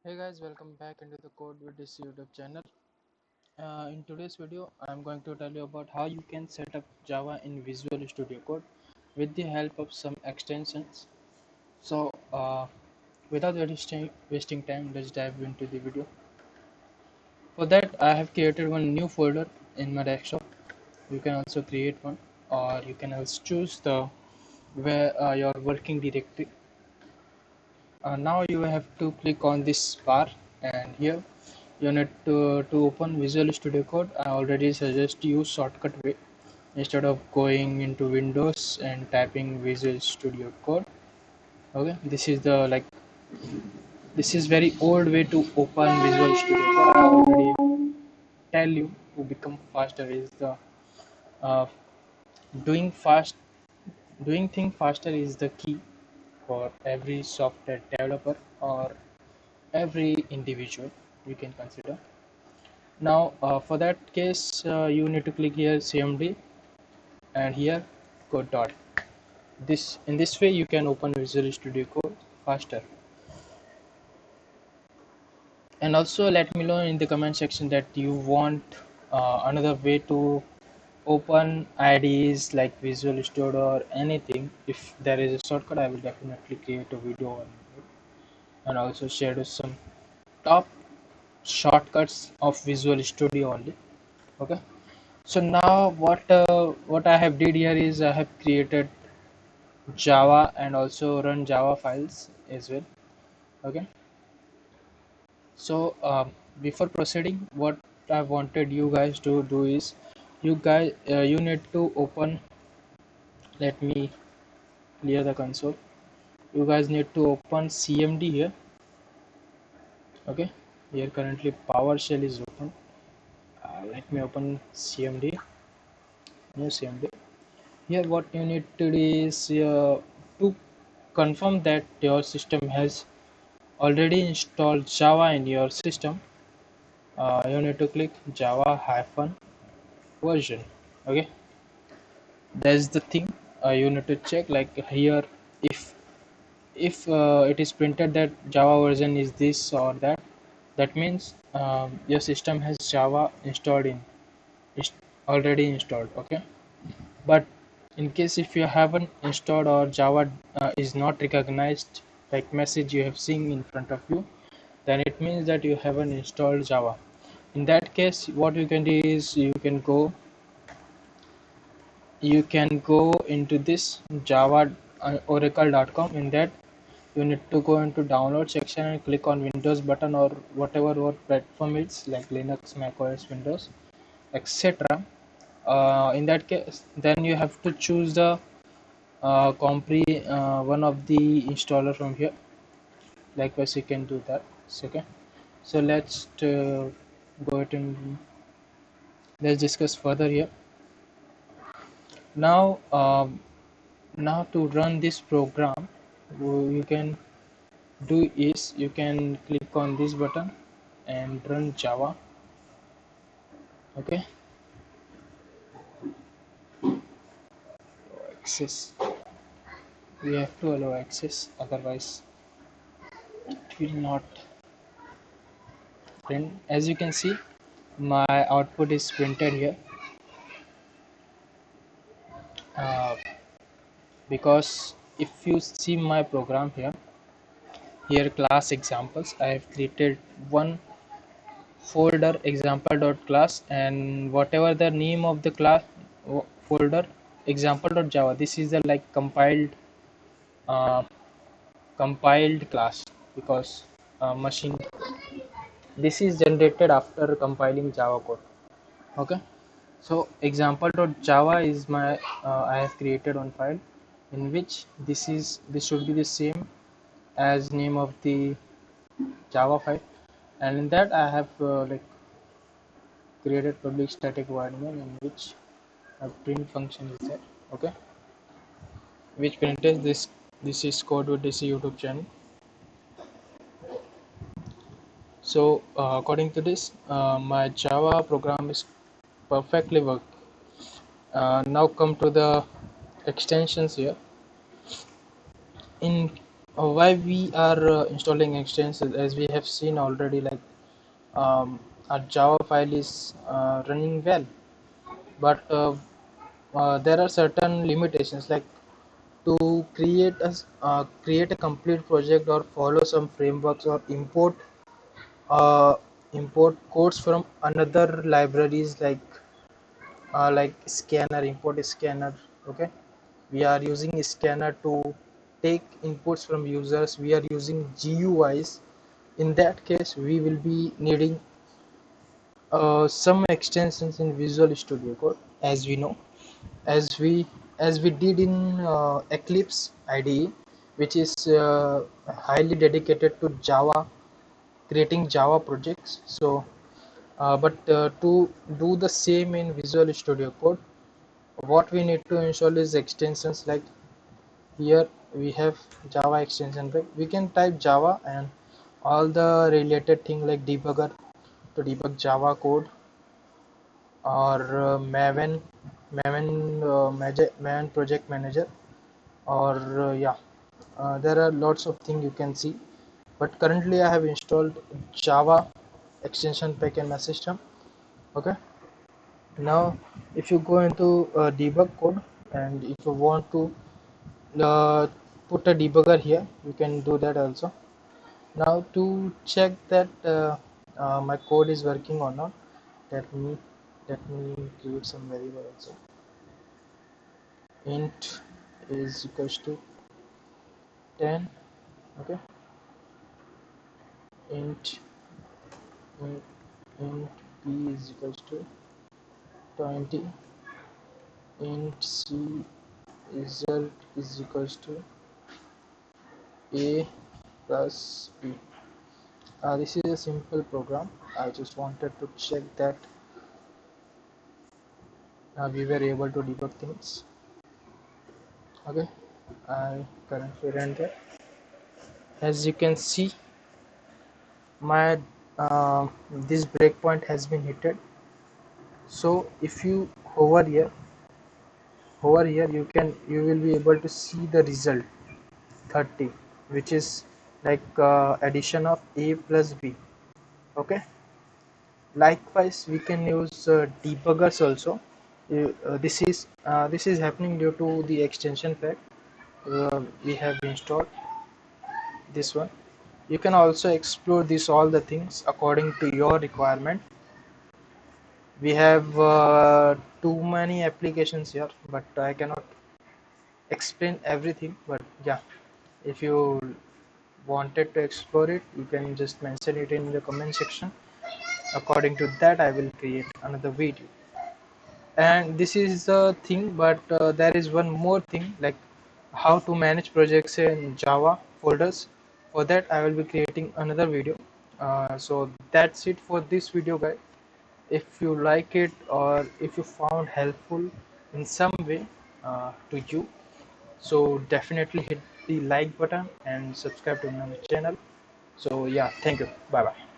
Hey guys, welcome back into the Code with this YouTube channel. In today's video, I'm going to tell you about how you can set up Java in Visual Studio Code with the help of some extensions. So, without wasting time, let's dive into the video. For that, I have created one new folder in my desktop. You can also create one, or you can also choose the where your working directory. Now you have to click on this bar, and here you need to open Visual Studio Code. I already suggest you shortcut way instead of going into Windows and typing Visual Studio Code. Okay, this is very old way to open Visual Studio Code. I already tell you to become faster is the uh, doing fast doing thing faster is the key for every software developer or every individual you can consider. Now for that case you need to click here CMD and here code dot. This in this way you can open Visual Studio Code faster. And also let me know in the comment section that you want another way to open IDs like Visual Studio or anything. If there is a shortcut, I will definitely create a video on it and also share some top shortcuts of Visual Studio only. Okay. So now what I have did here is I have created Java and also run Java files as well. Okay. So before proceeding, what I wanted you guys to do is you need to open. Let me clear the console. You guys need to open CMD here. Okay. Here currently PowerShell is open. Let me open CMD. New CMD. Here what you need to do is to confirm that your system has already installed Java in your system. You need to click Java hyphen version. Okay, that's the thing. You need to check like here if it is printed that Java version is this or that, that means your system has Java installed is already installed. Okay, but in case if you haven't installed or Java is not recognized like message you have seen in front of you, then it means that you haven't installed Java. In that case, what you can do is you can go into this Java oracle.com. In that you need to go into download section and click on Windows button or whatever your platform is like Linux, Mac OS, Windows, etc. In that case, then you have to choose the compre one of the installer from here. Likewise, you can do that. Okay. So go ahead and let's discuss further here. Now, now to run this program, you can do is you can click on this button and run Java. Okay, access. We have to allow access, otherwise it will not print. As you can see, my output is printed here. Uh, because if you see my program here class examples, I have created one folder example.class, and whatever the name of the class folder example.java, this is the like uh, compiled class because machine this is generated after compiling Java code. Okay, so example.java is my I have created one file in which this should be the same as name of the Java file, and in that I have like created public static void main in which a print function is there. Okay, which prints this is code with this YouTube channel. So according to this my Java program is perfectly work. Now come to the extensions here. In why we are installing extensions, as we have seen already, like our Java file is running well, but there are certain limitations, like to create a complete project or follow some frameworks or uh, import codes from another libraries, like scanner, import scanner. Okay, we are using scanner to take inputs from users. We are using GUIs. In that case, we will be needing some extensions in Visual Studio Code, as we know, as we as we did in Eclipse IDE, which is highly dedicated to Java, creating Java projects. So but to do the same in Visual Studio Code, what we need to install is extensions. Like here we have Java extension, right? We can type Java and all the related thing, like debugger to debug Java code, or Maven project manager, or yeah, there are lots of things you can see. But currently I have installed Java extension pack in my system. Okay, now if you go into debug code, and if you want to uh, put a debugger here, you can do that also. Now to check that my code is working or not, let me create some variable also. Int is equals to 10. Okay, int int, int b is equals to 20. Int c result is equals to a plus b. This is a simple program. I just wanted to check that we were able to debug things. Okay, I currently run that. As you can see, my this breakpoint has been hit. So if you hover here, you will be able to see the result 30, which is like addition of a plus b. Okay, likewise we can use debuggers also. This is happening due to the extension pack we have installed, this one. You can also explore this all the things according to your requirement. We have too many applications here, but I cannot explain everything. But yeah, if you wanted to explore it, you can just mention it in the comment section. According to that, I will create another video. And this is the thing, but there is one more thing, like how to manage projects in Java folders. For that, I will be creating another video. So that's it for this video, guys. If you like it, or if you found helpful in some way to you, so definitely hit the like button and subscribe to my channel. So yeah, thank you. Bye bye.